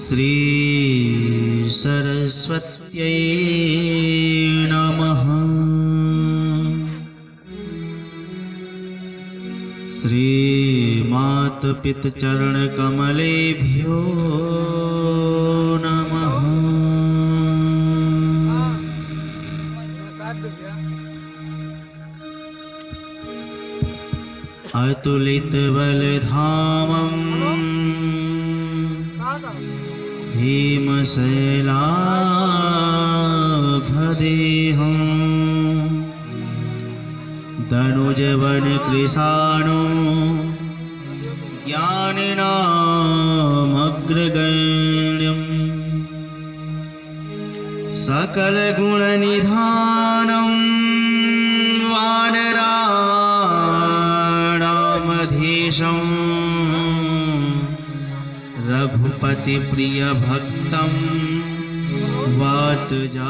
श्री सरस्वत्यै नमः। श्री मातपितचरणकमलेभ्यो नमः। अतुलितबलधामम् भीमशैलाभदेहं दनुजवनकृशानो ज्ञानिनामग्रगण्यं सकलगुणनिधानं वानराणामधीशं रघुपतिप्रियभक्तं वातजातं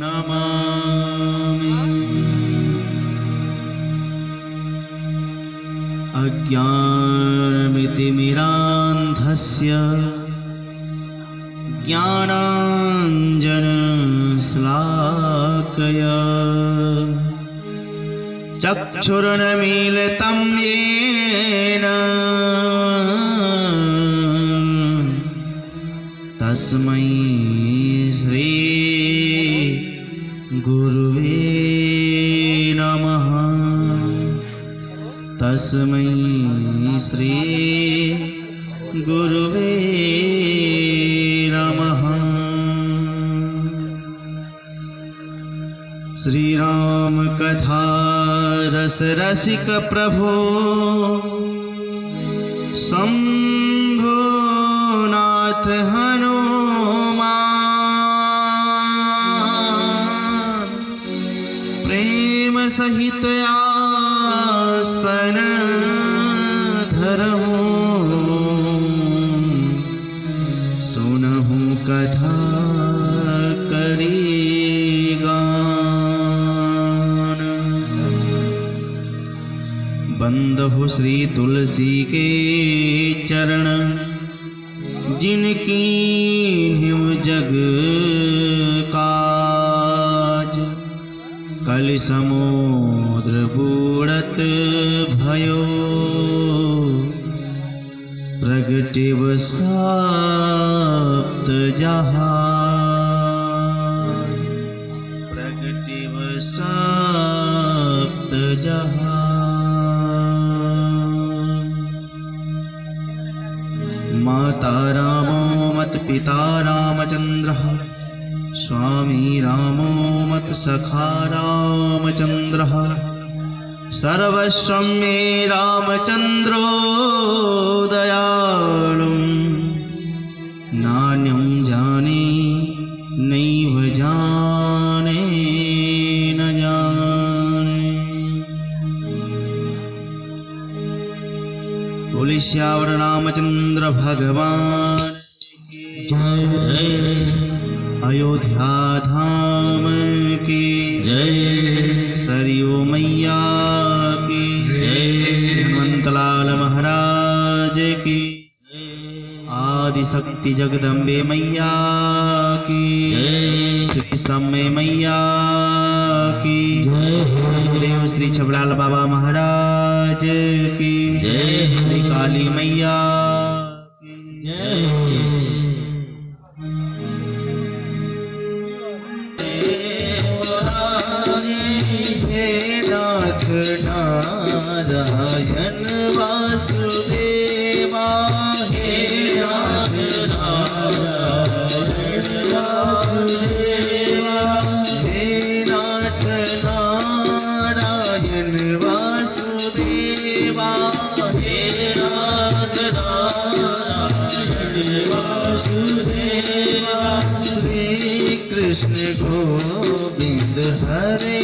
नमामि। अज्ञानमितिमिरान्धस्य ज्ञानाञ्जनशलाकया चक्षुरुन्मीलितं येन तस्मै श्री गुरुवे नमः। तस्मै श्री गुरुवे नमः। श्री राम कथा रस रसिक प्रभो शंभो नाथ हनुमान प्रेम सहित आसन धरहु सुनहु कथा करीगा। बंदहु श्री तुलसी के चरण जिनकी हिम जग काज कल समुद्र बूढ़त भयो प्रगटिव सप्त जहान प्रगटिव सप्त जहान। माता रामो मत पिता रामचंद्रः स्वामी रामो मत सखा रामचंद्रः सर्वस्वं मे रामचंद्रो दयालुं नान्यं जाने नैव जाने न जाने। बोले श्यावर रामचंद्र भगवान जय। अयोध्या धाम की जय। सरयू मैया की जय। हनुमंतलाल महाराज की आदिशक्ति जगदम्बे मैया की जय। श्री समय मैया की जय। देव श्री छबलाल बाबा महाराज की जय। श्री काली मैया की जय। हे नाथ नारायण वासुदेवा हे नाथ नारायण वासुदेवा हे नाथ नारायण वासुदेवा हे नाथ नारायण वासुदेवा। श्री कृष्ण गोविंद हरे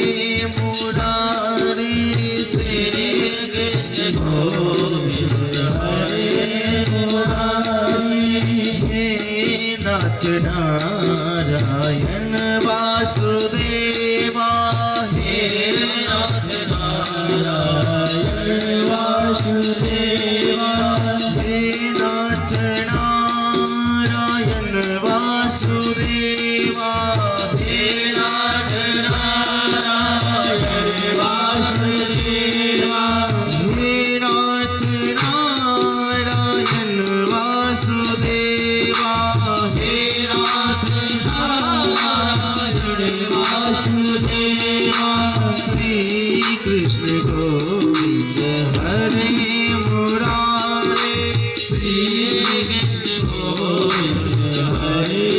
मुरारी श्री कृष्ण गोविंद हरे मुरारी हे नाथ नारायण वासुदेवा हे नाथ नारायण वासुदेवा हे नाथ नारायण वासुदेवा, हे नाथ नारायण वासुदेवा, हे नाथ नारायण वासुदेवा, हे नाथ नारायण वासुदेवा। श्री कृष्ण गोविंद हरे मुरारे, श्री कृष्ण गोविंद हरे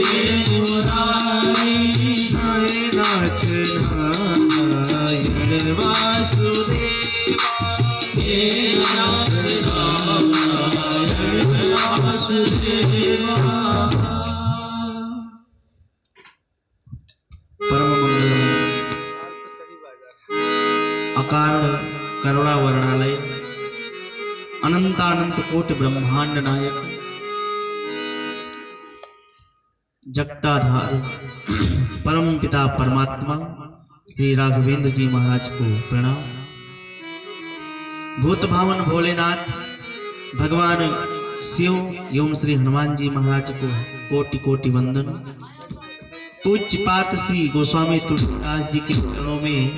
मुरारे, हे नाथ नारायण वासुदेवा, हे नाथ नारायण वासुदेवा। परम मंगलमय अकारण करुणा वर्णालय अनंतानंत कोटि ब्रह्मांड नायक जगताधार परम पिता परमात्मा श्री राघवेंद्र जी महाराज को प्रणाम। भूत भावन भोलेनाथ भगवान शिव एवं श्री हनुमान जी महाराज को कोटि कोटि वंदन। पूज्यपात श्री गोस्वामी तुलसीदास जी के चरणों में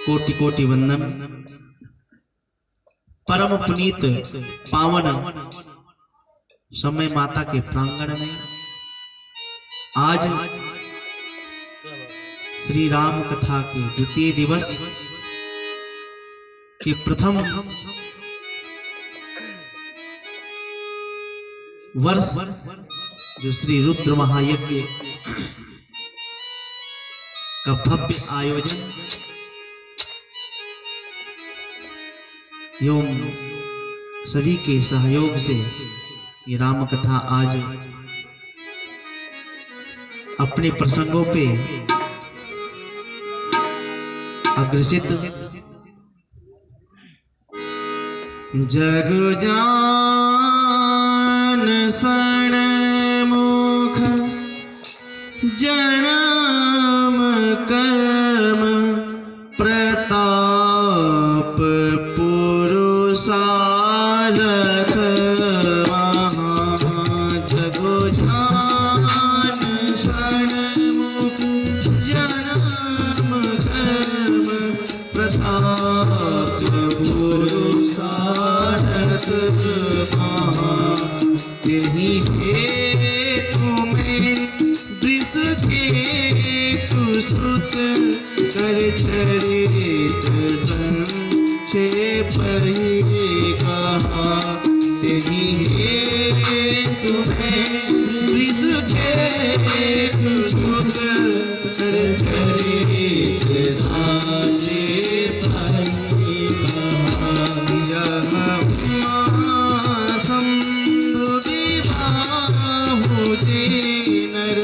कोटि कोटि वंदन। परम पुनीत पावन समय माता के प्रांगण में आज श्री राम कथा के द्वितीय दिवस के प्रथम वर्ष जो श्री रुद्र महायज्ञ का भव्य आयोजन एवं सभी के सहयोग से ये राम कथा आज अपने प्रसंगों पे अग्रसित। जग जान सन मुख जन्म कर्म प्रताप पुरुषारथ महा। जगो जान सन मुख जन्म कर्म प्रताप पुरुषारथ महा। यही है तुम्हें वृष के कुसुत कर चरित संक्षेप ही कहा। यही है तुम्हें वृष के कुसुत कर चरित संक्षेप ही कहा। नर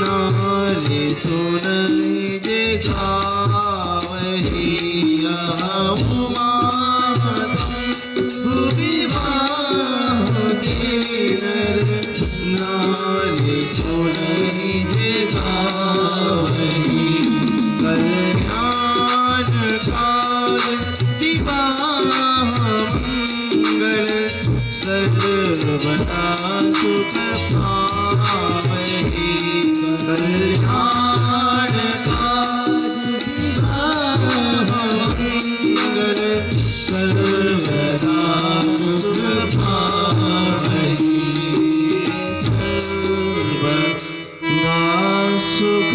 नारे सुन जे गावही। उमा विवाह नर नारे सुन जे गावही। कल्याण काल विवाह मंगल सर्वदा सुख पावही। कल्याण काज मंगल सर्वदा सुख पावही। सर्वदा सुख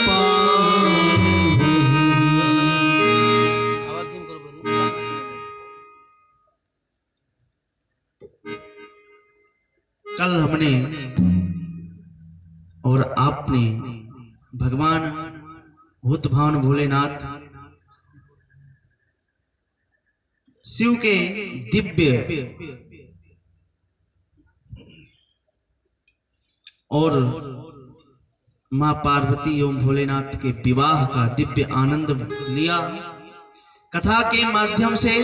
पावही। कल हमने और आपने भगवान भूत भावन भोलेनाथ शिव के दिव्य और मां पार्वती एवं भोलेनाथ के विवाह का दिव्य आनंद लिया। कथा के माध्यम से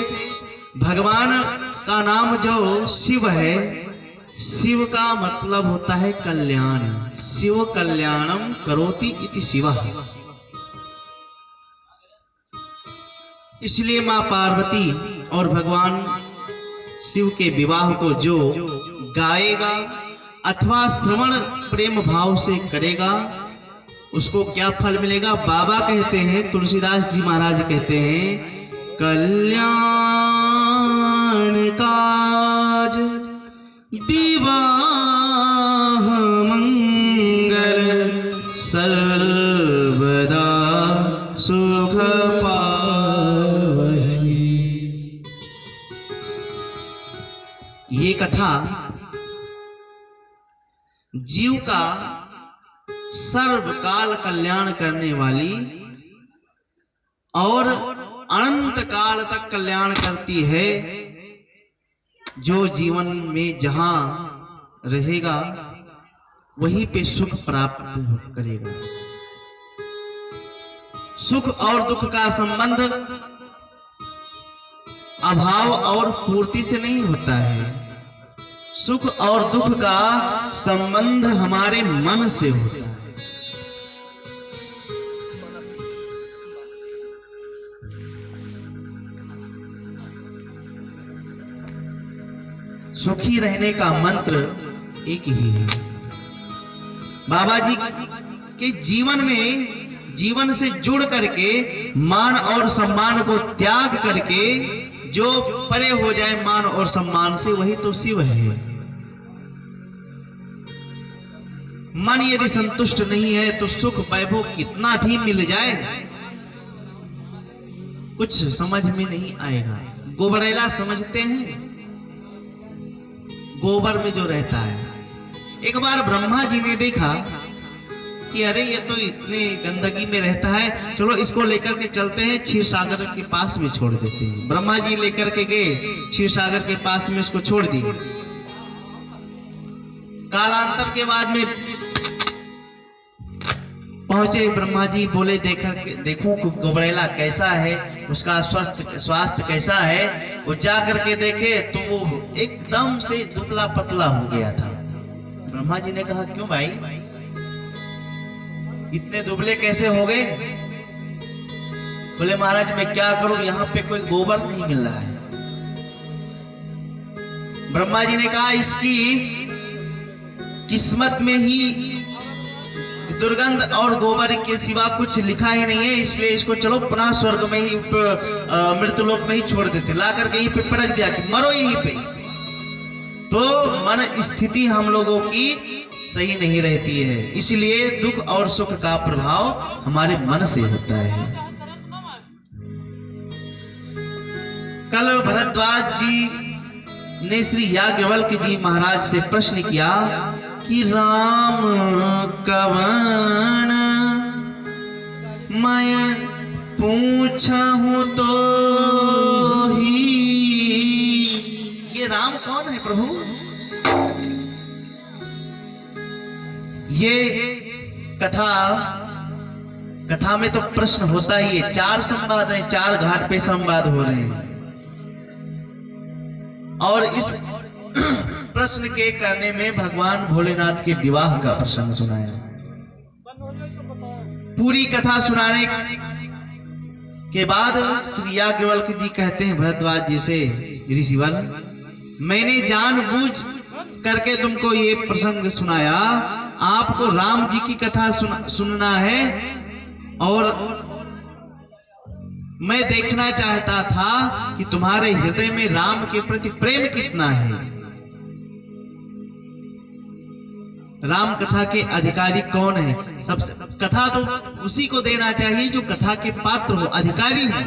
भगवान का नाम जो शिव है, शिव का मतलब होता है कल्याण। शिव कल्याणम करोति इति शिवः। इसलिए मां पार्वती और भगवान शिव के विवाह को जो गाएगा अथवा श्रवण प्रेम भाव से करेगा उसको क्या फल मिलेगा? बाबा कहते हैं, तुलसीदास जी महाराज कहते हैं, कल्याण काज विवाह मंगल सर्वदा सुख पावहि। ये कथा जीव का सर्वकाल कल्याण करने वाली और अनंत काल तक कल्याण करती है। जो जीवन में जहां रहेगा वहीं पे सुख प्राप्त करेगा। सुख और दुख का संबंध अभाव और पूर्ति से नहीं होता है। सुख और दुख का संबंध हमारे मन से होता है। सुखी रहने का मंत्र एक ही है। बाबा जी के जीवन में जीवन से जुड़ करके मान और सम्मान को त्याग करके जो परे हो जाए मान और सम्मान से वही तो शिव है। मन यदि संतुष्ट नहीं है तो सुख वैभव कितना भी मिल जाए कुछ समझ में नहीं आएगा। गोबरेला समझते हैं? गोबर में जो रहता है। एक बार ब्रह्मा जी ने देखा कि अरे ये तो इतने गंदगी में रहता है, चलो इसको लेकर के चलते हैं क्षीर सागर के पास में छोड़ देते हैं। ब्रह्मा जी लेकर के गए क्षीर सागर के पास में उसको छोड़ दिए। कालांतर के बाद में पहुंचे ब्रह्मा जी, बोले देखूं गोबरेला कैसा है, उसका स्वास्थ्य कैसा है। वो जा करके देखे तो वो एकदम से दुबला पतला हो गया था। ब्रह्मा जी ने कहा क्यों भाई इतने दुबले कैसे हो गए? बोले महाराज मैं क्या करूं, यहाँ पे कोई गोबर नहीं मिल रहा है। ब्रह्मा जी ने कहा इसकी किस्मत में ही दुर्गंध और गोबर के सिवा कुछ लिखा ही नहीं है, इसलिए इसको चलो पुनः स्वर्ग में ही मृत्युलोक में ही छोड़ देते। ला करके यहीं पे पटक दिया कि मरो यहीं पे। तो मन स्थिति हम लोगों की सही नहीं रहती है, इसलिए दुख और सुख का प्रभाव हमारे मन से होता है। कल भरद्वाज जी ने श्री याज्ञवल्क्य जी महाराज से प्रश्न किया कि राम कवन मैं पूछूं तो ही। ये राम कौन है प्रभु? ये कथा में तो प्रश्न होता ही है। 4 संवाद है, 4 घाट पे संवाद हो रहे हैं और इस प्रश्न के करने में भगवान भोलेनाथ के विवाह का प्रसंग सुनाया। पूरी कथा सुनाने के बाद श्री याज्ञवल्क्य जी कहते हैं भरद्वाज जी से, ऋषिवर मैंने जानबूझ करके तुमको ये प्रसंग सुनाया, आपको राम जी की कथा सुनना है और मैं देखना चाहता था कि तुम्हारे हृदय में राम के प्रति प्रेम कितना है। राम कथा के अधिकारी कौन है? सबसे कथा तो उसी को देना चाहिए जो कथा के पात्र हो, अधिकारी हो।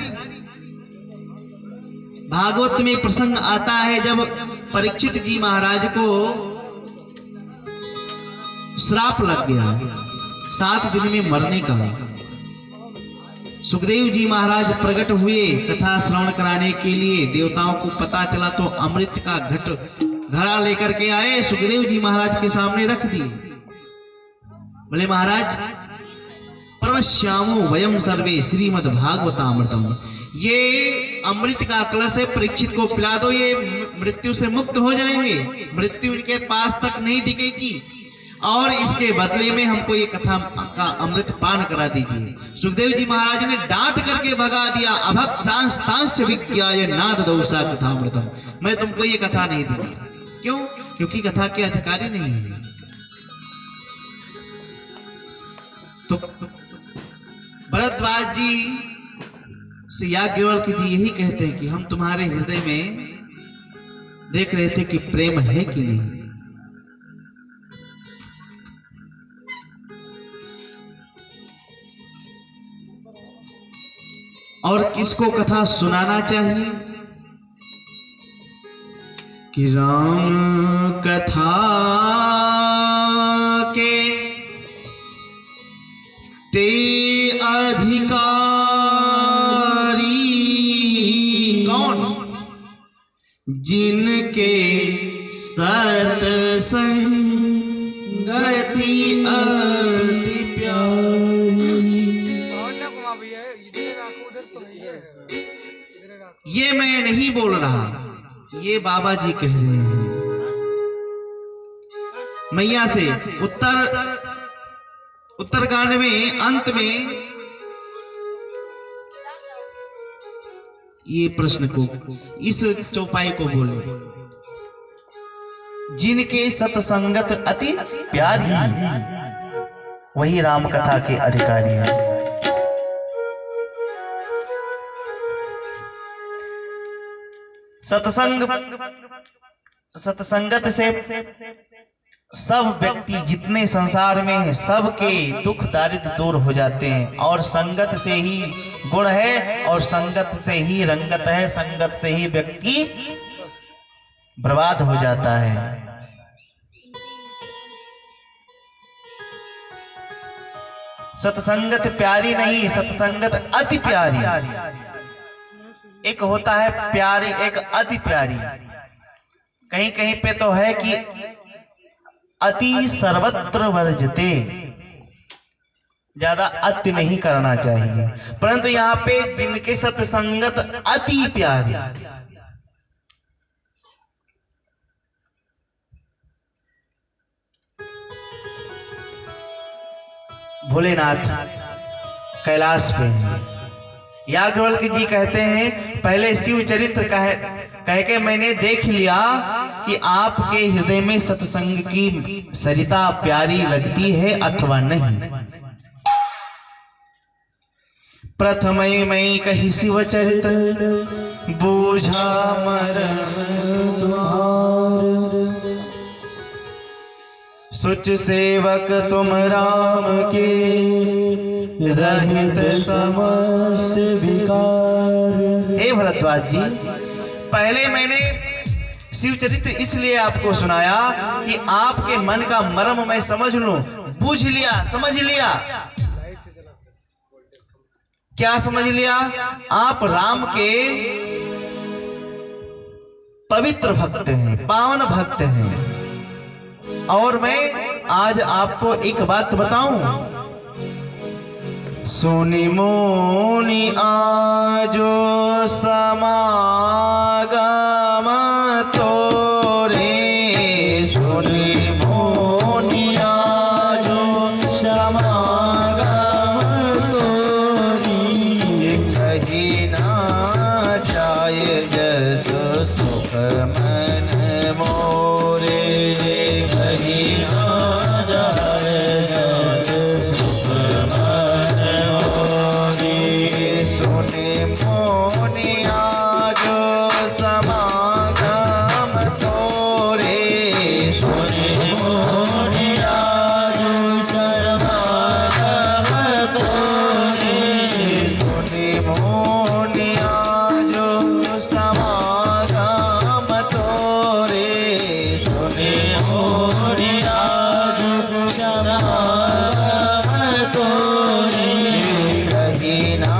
भागवत में प्रसंग आता है जब परीक्षित जी महाराज को श्राप लग गया 7 दिन में मरने का। सुखदेव जी महाराज प्रकट हुए कथा श्रवण कराने के लिए। देवताओं को पता चला तो अमृत का घड़ा लेकर के आए, सुखदेव जी महाराज के सामने रख दिए। बोले महाराज प्रवश्यामो वयम सर्वे श्रीमद् भागवतामृतम, ये अमृत का कलश है, परीक्षित को पिला दो, ये मृत्यु से मुक्त हो जाएंगे, मृत्यु इनके पास तक नहीं टिकेगी और इसके बदले में हमको ये कथा का अमृत पान करा दीजिए। सुखदेव जी महाराज ने डांट करके भगा दिया, अभक्तांश विज्ञाय नाद दौसा कथामृतम, मैं तुमको ये कथा नहीं दूंगा। क्यों? क्योंकि कथा के अधिकारी नहीं है। तो भरद्वाज जी से याज्ञवल्क्य जी यही कहते हैं कि हम तुम्हारे हृदय में देख रहे थे कि प्रेम है कि नहीं। और किसको कथा सुनाना चाहिए कि राम कथा के ते अधिकारी कौन? जिनके सत्संगति अति प्यारी। ये मैं नहीं बोल रहा, ये बाबा जी कह रहे हैं। मैया से उत्तरकांड में अंत में ये प्रश्न को, इस चौपाई को बोले, जिनके सत्संगत अति प्यारी वही राम कथा के अधिकारी हैं। सत्संगत से सब व्यक्ति जितने संसार में हैं सबके दुख दारिद्र दूर हो जाते हैं। और संगत से ही गुण है और संगत से ही रंगत है, संगत से ही व्यक्ति बर्बाद हो जाता है। सत्संगत प्यारी नहीं, सत्संगत अति प्यारी। एक होता है प्यारी, एक अति प्यारी। कहीं कहीं पे तो है कि अति सर्वत्र वर्जते, ज्यादा अति नहीं करना चाहिए। परंतु यहाँ पे जिनके सत्संगत अति प्यारी, भोलेनाथ कैलाश पे हैं। याज्ञवल्क्य जी कहते हैं पहले शिव चरित्र कह के मैंने देख लिया कि आपके हृदय में सत्संग की सरिता प्यारी लगती है अथवा नहीं। प्रथम मैं कही शिव चरित्र बूझा मरम तुम्हार, सुच सेवक तुम राम के रहित समस्त विकार। हे भरद्वाज जी, पहले मैंने शिव चरित्र इसलिए आपको सुनाया कि आपके मन का मर्म मैं समझ लूं, बूझ लिया, समझ लिया। क्या समझ लिया? आप राम के पवित्र भक्त हैं, पावन भक्त हैं। और मैं आज आपको एक बात बताऊं, सुनि मुनि आजो समागम तोरे, सुनि मुनि आजो समागम तोरे, कही ना जाय जस सुख मन मोरे, कही ना जाय जस सुख मन मोरे, सुनि मुनि आजो समागम तोरे, सुनि मुनि आजो समागम तोरे, सुनि मुनि आजो समागम तोरे, सुनि मुनि आजो समागम तोरे, कही ना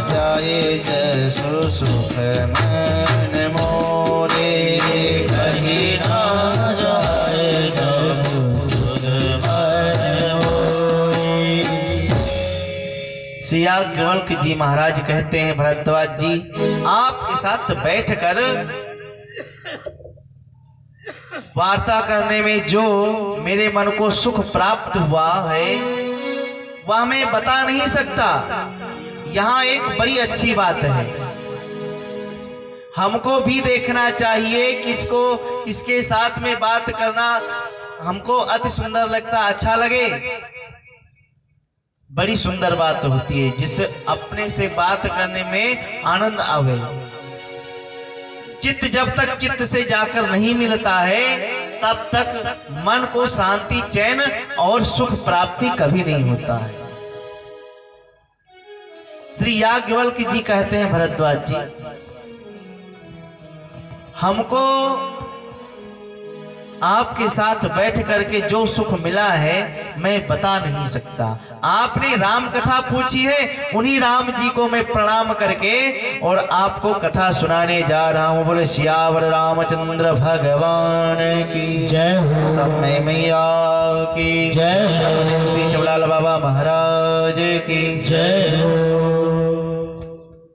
जाए जसो सुख मन मोरे, कही ना जाए जसो सुख मन मोरे। श्री याज्ञवल्क्य जी महाराज कहते हैं भरद्वाज जी, आपके साथ बैठकर वार्ता करने में जो मेरे मन को सुख प्राप्त हुआ है वह मैं बता नहीं सकता। यहाँ एक बड़ी अच्छी बात है, हमको भी देखना चाहिए किसको किसके साथ में बात करना हमको अति सुंदर लगता, अच्छा लगे। बड़ी सुंदर बात होती है जिससे अपने से बात करने में आनंद आवे। चित्त जब तक चित्त से जाकर नहीं मिलता है तब तक मन को शांति, चैन और सुख प्राप्ति कभी नहीं होता है। श्री याज्ञवल्क्य जी कहते हैं, भरद्वाज जी, हमको आपके साथ बैठ करके जो सुख मिला है मैं बता नहीं सकता। आपने राम कथा पूछी है, उन्हीं राम जी को मैं प्रणाम करके और आपको कथा सुनाने जा रहा हूँ। बोले सियावर रामचंद्र भगवान की जय हो, समय मैया की जय हो, श्री शिवलाल बाबा महाराज की जय हो।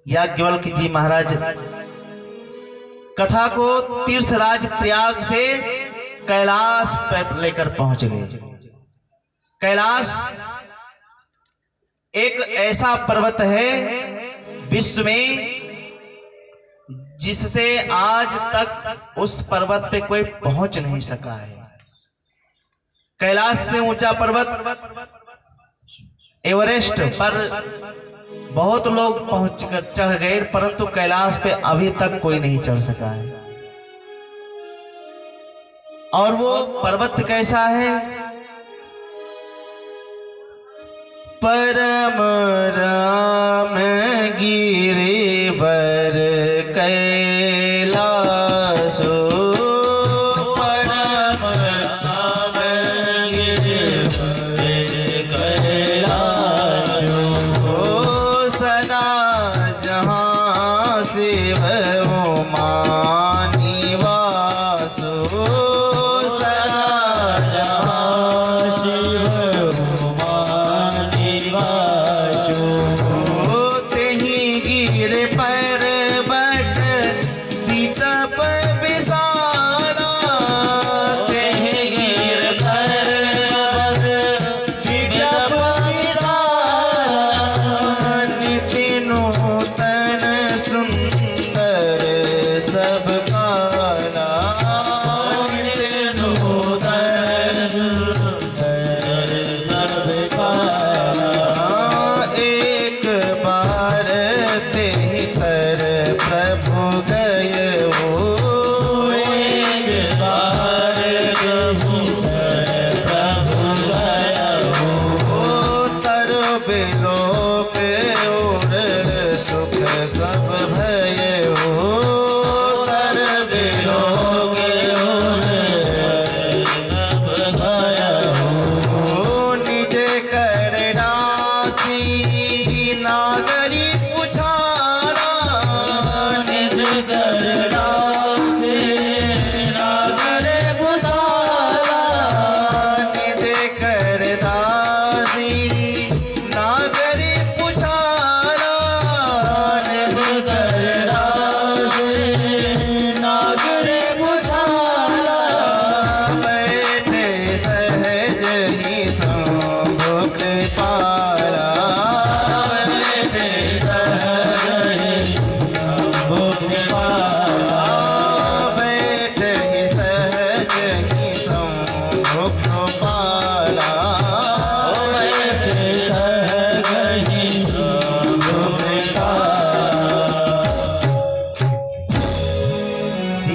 याज्ञवल्क्य जी महाराज कथा को तीर्थराज प्रयाग से कैलाश पर लेकर पहुंच गए। कैलाश एक ऐसा पर्वत है विश्व में जिससे आज तक उस पर्वत पे कोई पहुंच नहीं सका है। कैलाश से ऊंचा पर्वत एवरेस्ट पर बहुत लोग पहुंचकर चढ़ गए, परंतु कैलाश पे अभी तक कोई नहीं चढ़ सका है। और वो पर्वत कैसा है? परम राम गिरिवर कैलासो, परम राम गिरिवर कैलासो, सदा जहाँ शिव उमा निवासो,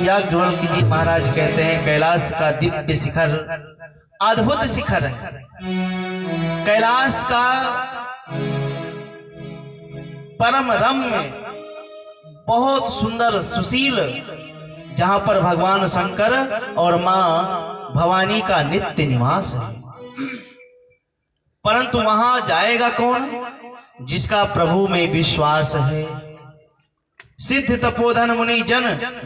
याज्ञवल्क्य जी महाराज कहते हैं कैलाश का दिव्य शिखर अद्भुत शिखर है। कैलाश का परम रम्य बहुत सुंदर सुशील, जहां पर भगवान शंकर और मां भवानी का नित्य निवास है। परंतु वहां जाएगा कौन? जिसका प्रभु में विश्वास है। सिद्ध तपोधन मुनि जन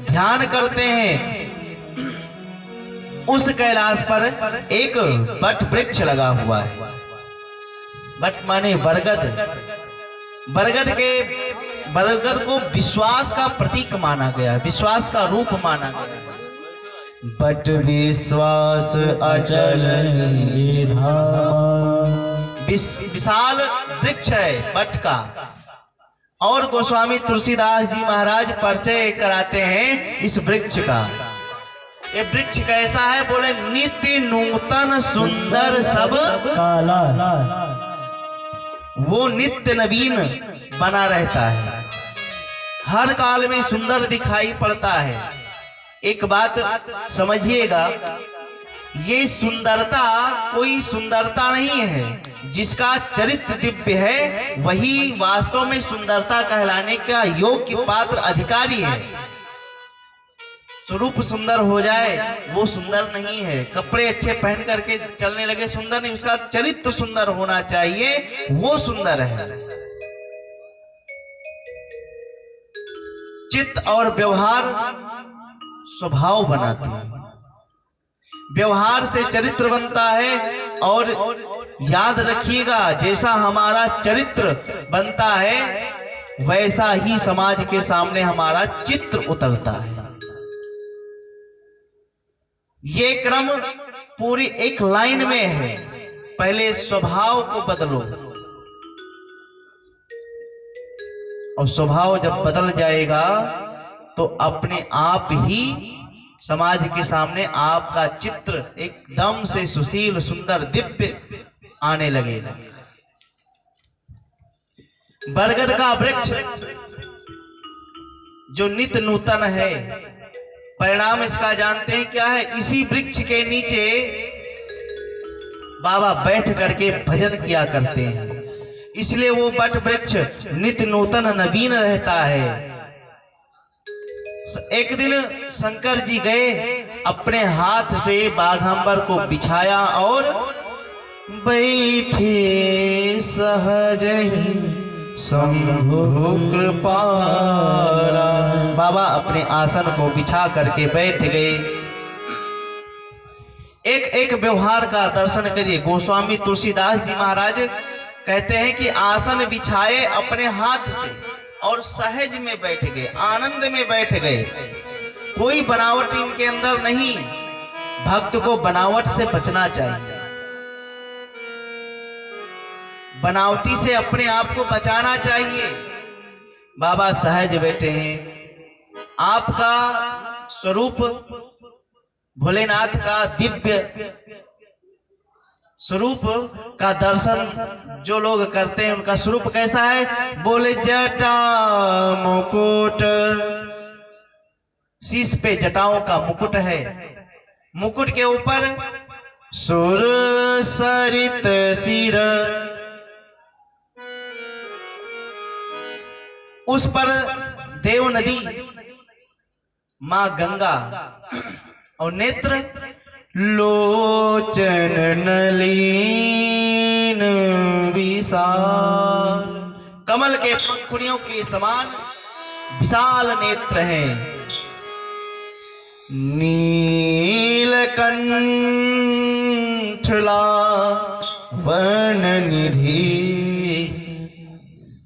ध्यान करते हैं। उस कैलाश पर एक बट वृक्ष लगा हुआ है। बट माने बरगद। बरगद को विश्वास का प्रतीक माना गया, विश्वास का रूप माना गया। बट विश्वास अचल निज धाम। विशाल वृक्ष है बट का। और गोस्वामी तुलसीदास जी महाराज परिचय कराते हैं इस वृक्ष का। ये वृक्ष कैसा है? बोले नित्य नूतन सुंदर सब काला। वो नित्य नवीन बना रहता है, हर काल में सुंदर दिखाई पड़ता है। एक बात समझिएगा, ये सुंदरता कोई सुंदरता नहीं है। जिसका चरित्र दिव्य है वही वास्तव में सुंदरता कहलाने का योग्य पात्र अधिकारी है। स्वरूप सुंदर हो जाए वो सुंदर नहीं है। कपड़े अच्छे पहन करके चलने लगे सुंदर नहीं, उसका चरित्र सुंदर होना चाहिए, वो सुंदर है। चित्त और व्यवहार स्वभाव बनाते हैं। व्यवहार से चरित्र बनता है। और याद रखिएगा, जैसा हमारा चरित्र बनता है वैसा ही समाज के सामने हमारा चित्र उतरता है। ये क्रम पूरी एक लाइन में है। पहले स्वभाव को बदलो, और स्वभाव जब बदल जाएगा तो अपने आप ही समाज के सामने आपका चित्र एकदम से सुशील सुंदर दिव्य आने लगेगा। बरगद का वृक्ष जो नित्य नूतन है, परिणाम इसका जानते हैं क्या है? इसी वृक्ष के नीचे बाबा बैठ करके भजन किया करते हैं, इसलिए वो बट वृक्ष नित्य नूतन नवीन रहता है। एक दिन शंकर जी गए, अपने हाथ से बाघंबर को बिछाया और बैठे सहज ही शंभु कृपाला। बाबा अपने आसन को बिछा करके बैठ गए। एक एक व्यवहार का दर्शन करिए। गोस्वामी तुलसीदास जी महाराज कहते हैं कि आसन बिछाए अपने हाथ से और सहज में बैठ गए, आनंद में बैठ गए। कोई बनावट इनके अंदर नहीं। भक्त को बनावट से बचना चाहिए, बनावटी से अपने आप को बचाना चाहिए। बाबा सहज बैठे हैं। आपका स्वरूप भोलेनाथ का दिव्य स्वरूप का दर्शन जो लोग करते हैं उनका स्वरूप कैसा है? बोले जटा मुकुट, शीश पे जटाओं का मुकुट है। मुकुट के ऊपर सुर सरित सिर, उस पर देव नदी मां गंगा, और नेत्र लोचन नलीन विशाल, कमल के पंखुड़ियों के समान विशाल नेत्र हैं। नीलकंठला वन निधि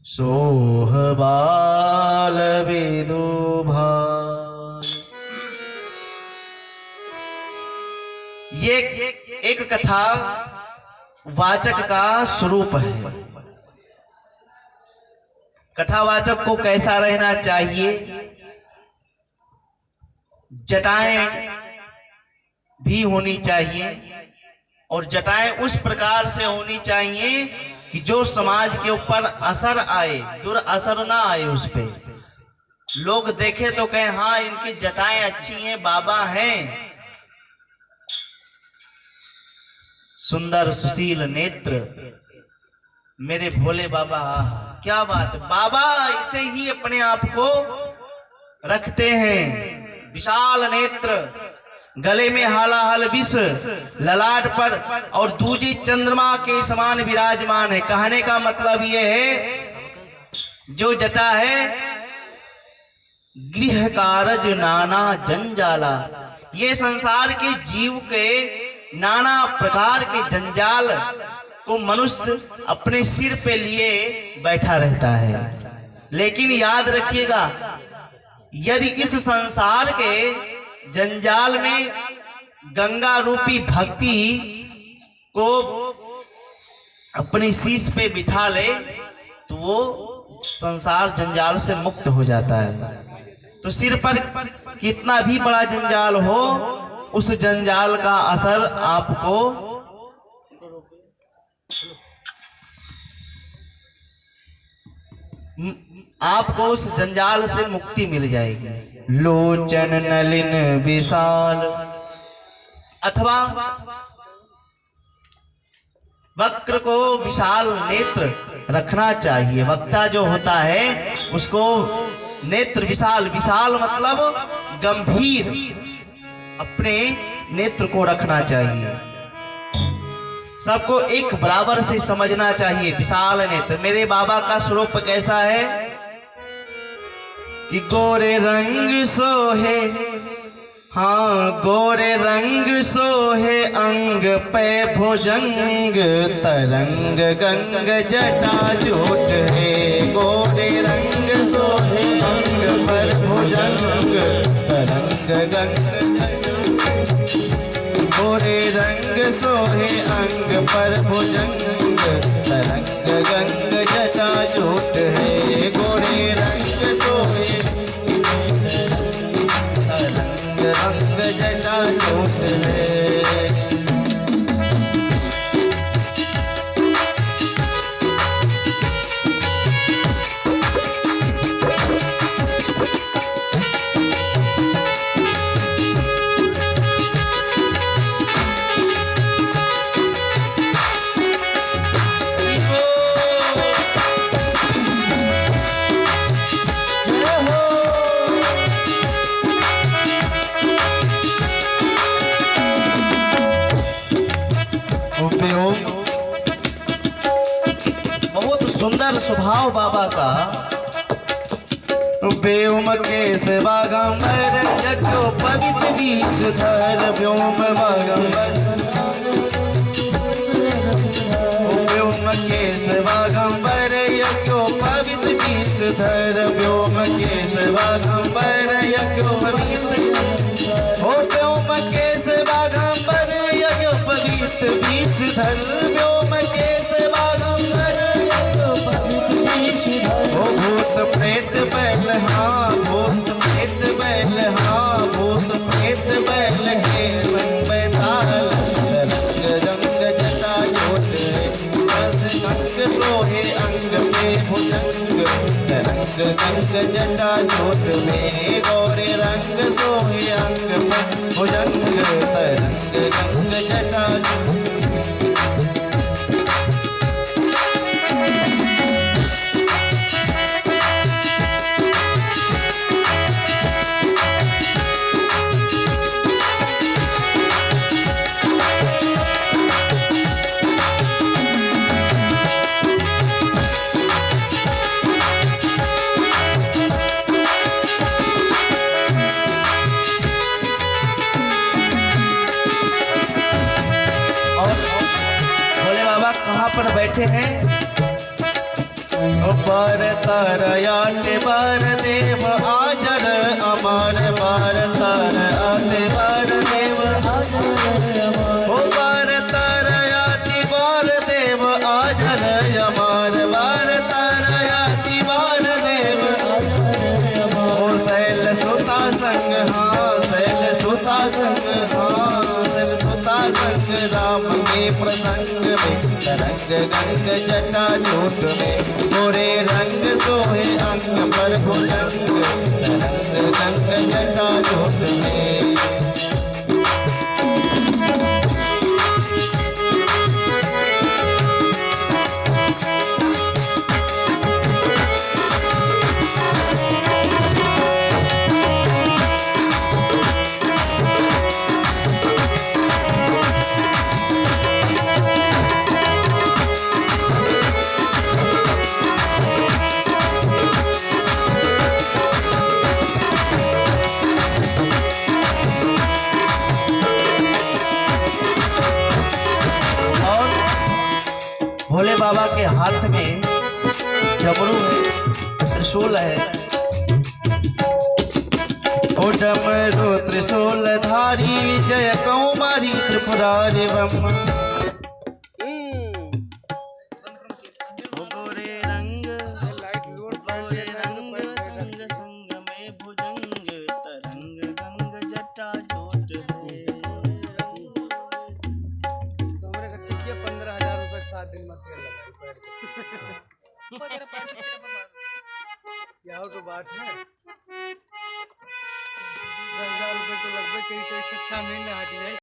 सोहबाल विदुभा। ये एक कथा वाचक का स्वरूप है। कथावाचक को कैसा रहना चाहिए? जटाएं भी होनी चाहिए, और जटाएं उस प्रकार से होनी चाहिए कि जो समाज के ऊपर असर आए, दुरअसर ना आए उस पे। लोग देखे तो कहें हाँ इनकी जटाएं अच्छी हैं, बाबा हैं। सुंदर सुशील नेत्र मेरे भोले बाबा, क्या बात। बाबा ऐसे ही अपने आप को रखते हैं। विशाल नेत्र, गले में हालाहल विष, ललाट पर और दूजी चंद्रमा के समान विराजमान है। कहने का मतलब यह है जो जटा है गृह कारज नाना जंजाला, ये संसार के जीव के नाना प्रकार के जंजाल को मनुष्य अपने सिर पे लिए बैठा रहता है। लेकिन याद रखिएगा, यदि इस संसार के जंजाल में गंगा रूपी भक्ति को अपने शीश पे बिठा ले तो वो संसार जंजाल से मुक्त हो जाता है। तो सिर पर कितना भी बड़ा जंजाल हो, उस जंजाल का असर आपको उस जंजाल से मुक्ति मिल जाएगी। लोचन नलिन विशाल, अथवा वक्र को विशाल नेत्र रखना चाहिए। वक्ता जो होता है उसको नेत्र विशाल, विशाल मतलब गंभीर, अपने नेत्र को रखना चाहिए। सबको एक बराबर से समझना चाहिए। विशाल नेत्र। मेरे बाबा का स्वरूप कैसा है कि गोरे रंग सोहे, हाँ गोरे रंग सोहे अंग पे भुजंग, तरंग गंग जटा जूट है। गोरे रंग सोहे अंग पर भुजंग, तरंग गंग, गोरे रंग सोहे अंग पर भुजंग, तरंग गंग जटा जूट है। गोरे रंग सोहे रंग जटा जूट है। बहुत सुंदर स्वभाव बाबा का। व्योम के सेवागंबर यज्ञो पवित्र विषधर, व्योम बागंबर, व्योम के सेवागंबर यज्ञो पवित्र विषधर, व्योम के सेवागंबर यज्ञो पवित्र, व्योम के सेवागंबर यज्ञो पवित्र विषधर, व्योम के सेवागंबर यज्ञो पवित्र विषधर। ओ भूत प्रेत बैल, हाँ भूत प्रेत बैल, हाँ भूत प्रेत बैल के संग बैताल, रंग रंग जटा जोट, अंग सोहे अंग पे भुजंग, रंग रंग जटा जोट में। गोरे रंग सोहे अंग पे भुजंग, रंग रंग जटा जोट। कहाँ पर बैठे हैं? पर तरयाते बर देव आजर अमर, पर तरयाते बर देव ओ पर तरयाती बर देव आजर अमर, बर तरयाती बर देव ओ शैल सुता संग, हाँ शैल सुता संग, हाँ शैल सुता संग राम के प्रसंग में, तरंग गंग जटा जूट में। गोरे रंग सोहे अंग पर भुजंग, तरंग गंग जटा जूट में। भोले बाबा के हाथ में डमरू है, त्रिशूल है। ओ डमरू त्रिशूल धारी जय कौमारी त्रिपुरारी बम गोरे रंग संग संग में भुजंग तरंग गंग जटा जोट है। तो हमरे का टिकिया 15,000 रुपए 7 दिन में तेल लगाई पैर के। क्या हो तो बात है 10,000 रुपए तो लगभग कई 6 महीने हट जाए।